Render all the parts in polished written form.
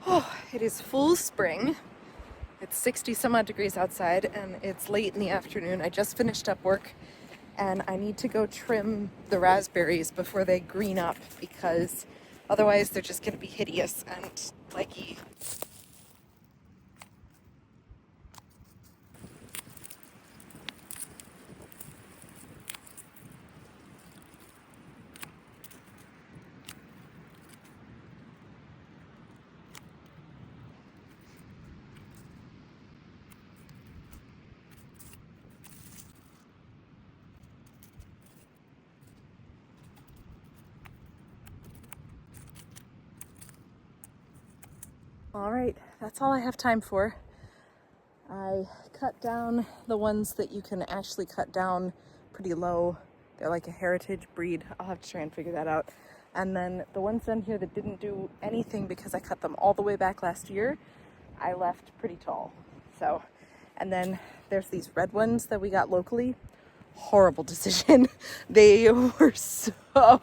Oh, it is full spring. It's 60 some odd degrees outside and it's late in the afternoon. I just finished up work and I need to go trim the raspberries before they green up because otherwise they're just going to be hideous and leggy. All right, that's all I have time for. I cut down the ones that you can actually cut down pretty low. They're like a heritage breed. I'll have to try and figure that out. And then the ones down here that didn't do anything because I cut them all the way back last year, I left pretty tall. So, and then there's these red ones that we got locally. Horrible decision. They were so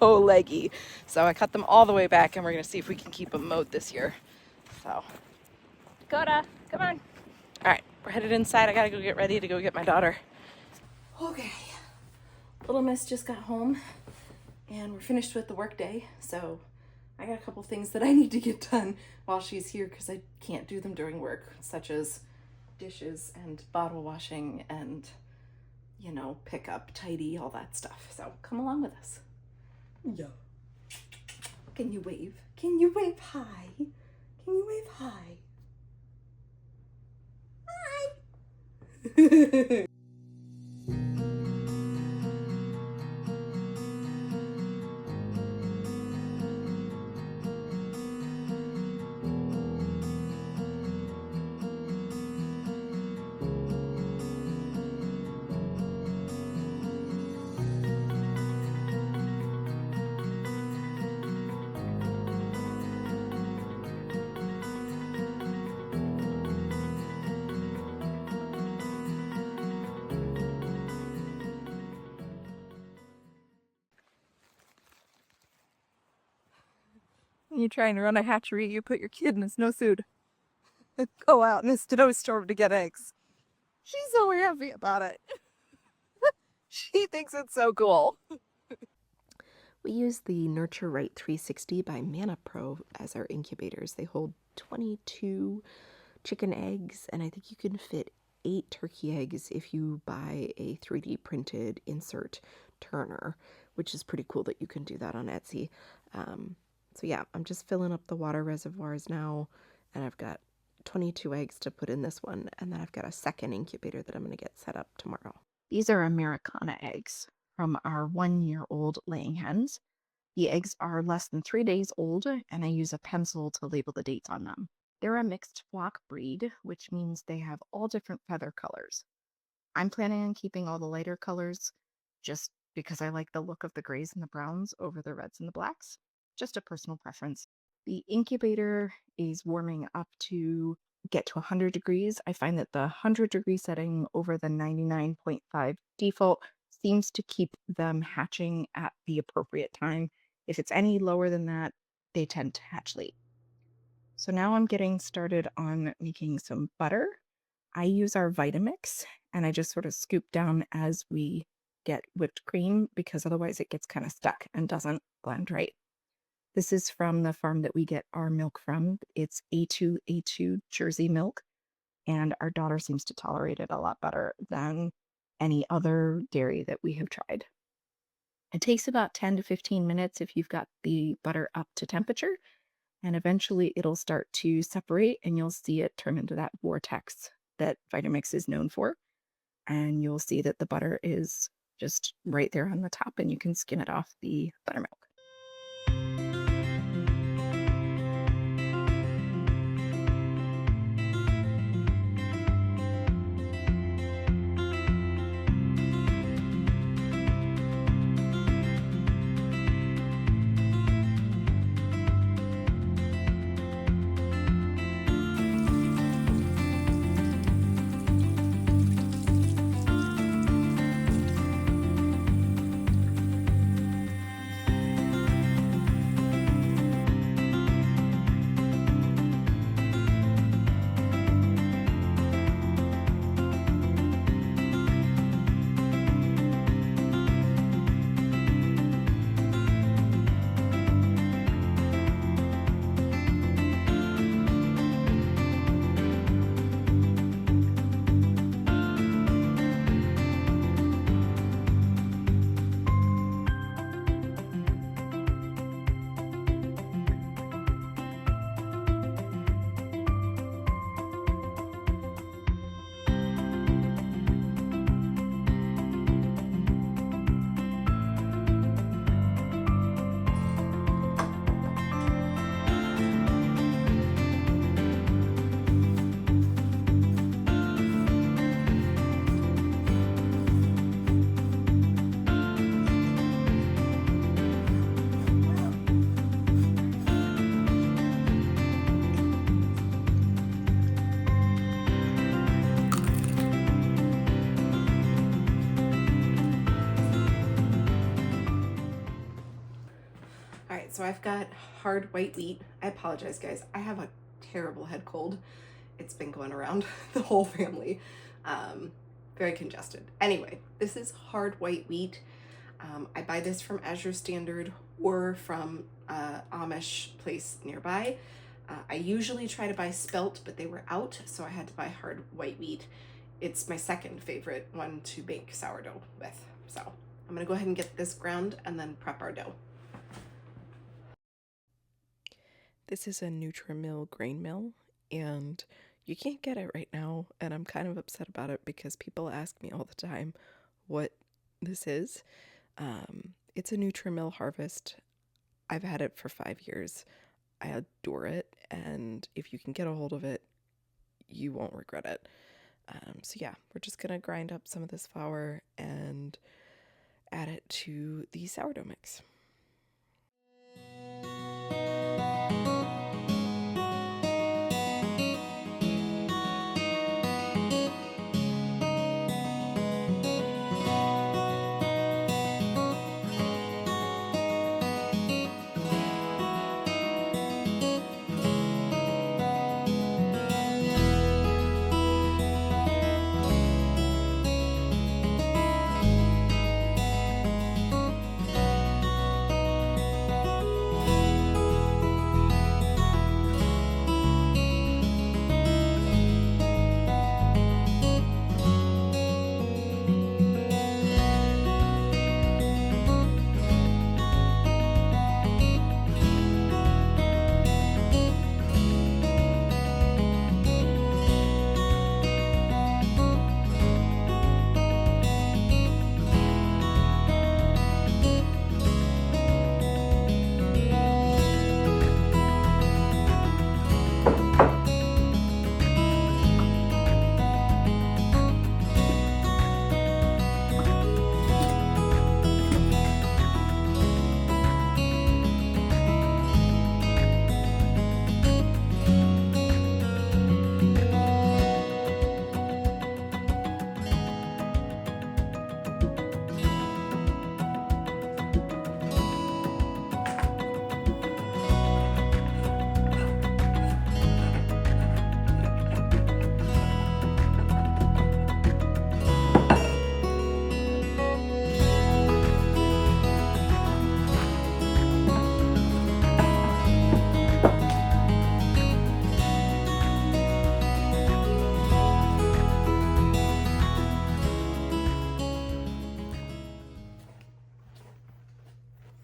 leggy. So I cut them all the way back and we're gonna see if we can keep them mowed this year. So, Dakota, come on. All right, we're headed inside. I gotta go get ready to go get my daughter. Okay, little miss just got home and we're finished with the work day. So I got a couple things that I need to get done while she's here because I can't do them during work, such as dishes and bottle washing and, you know, pick up, tidy, all that stuff. So come along with us. Yeah. Can you wave? Can you wave hi? Can you wave hi? Hi! When you're trying to run a hatchery, you put your kid in a snowsuit and go out in a snowstorm to get eggs. She's so happy about it. She thinks it's so cool. We use the Nurture Right 360 by Mana Pro as our incubators. They hold 22 chicken eggs, and I think you can fit 8 turkey eggs if you buy a 3D printed insert turner, which is pretty cool that you can do that on Etsy. So yeah, I'm just filling up the water reservoirs now, and I've got 22 eggs to put in this one, and then I've got a second incubator that I'm going to get set up tomorrow. These are Americana eggs from our 1-year-old laying hens. The eggs are less than 3 days old, and I use a pencil to label the dates on them. They're a mixed flock breed, which means they have all different feather colors. I'm planning on keeping all the lighter colors just because I like the look of the grays and the browns over the reds and the blacks. Just a personal preference. The incubator is warming up to get to 100 degrees. I find that the 100-degree setting over the 99.5 default seems to keep them hatching at the appropriate time. If it's any lower than that, they tend to hatch late. So now I'm getting started on making some butter. I use our Vitamix, and I just sort of scoop down as we get whipped cream because otherwise it gets kind of stuck and doesn't blend right. This is from the farm that we get our milk from. It's A2 Jersey milk, and our daughter seems to tolerate it a lot better than any other dairy that we have tried. It takes about 10 to 15 minutes if you've got the butter up to temperature, and eventually it'll start to separate and you'll see it turn into that vortex that Vitamix is known for. And you'll see that the butter is just right there on the top and you can skim it off the buttermilk. right, so I've got hard white wheat. I apologize, guys. I have a terrible head cold. It's been going around the whole family. Very congested. Anyway, this is hard white wheat. I buy this from Azure Standard or from Amish place nearby. I usually try to buy spelt, but they were out, so I had to buy hard white wheat. It's my second favorite one to bake sourdough with. So I'm gonna go ahead and get this ground and then prep our dough. This is a Nutri-Mill grain mill, and you can't get it right now, and I'm kind of upset about it because people ask me all the time what this is. It's a Nutri-Mill Harvest. I've had it for 5 years. I adore it, and if you can get a hold of it, you won't regret it. So yeah, we're just gonna grind up some of this flour and add it to the sourdough mix.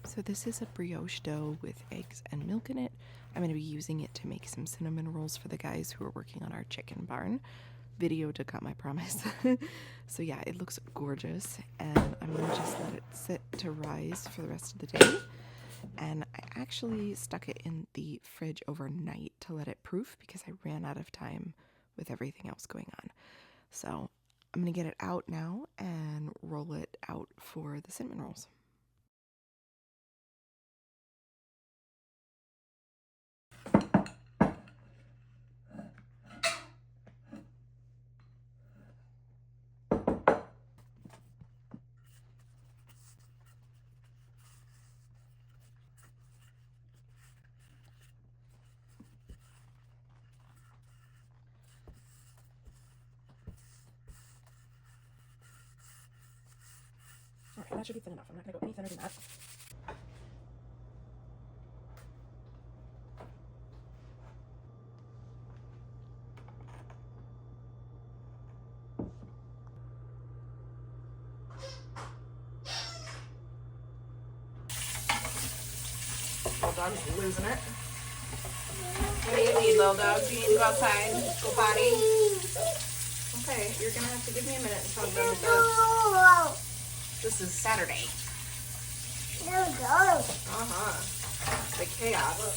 So this is a brioche dough with eggs and milk in it. I'm going to be using it to make some cinnamon rolls for the guys who are working on our chicken barn. Video to come, I promise. So yeah, it looks gorgeous, and I'm going to just let it sit to rise for the rest of the day. And I actually stuck it in the fridge overnight to let it proof because I ran out of time with everything else going on. So I'm going to get it out now and roll it out for the cinnamon rolls. Alright, that should be thin enough. I'm not going to go any thinner than that. Little dog's losing it. What do you need, little dog? Do you need to go outside? Go potty? Okay, you're going to have to give me a minute until I'm done with this. This is Saturday. The chaos.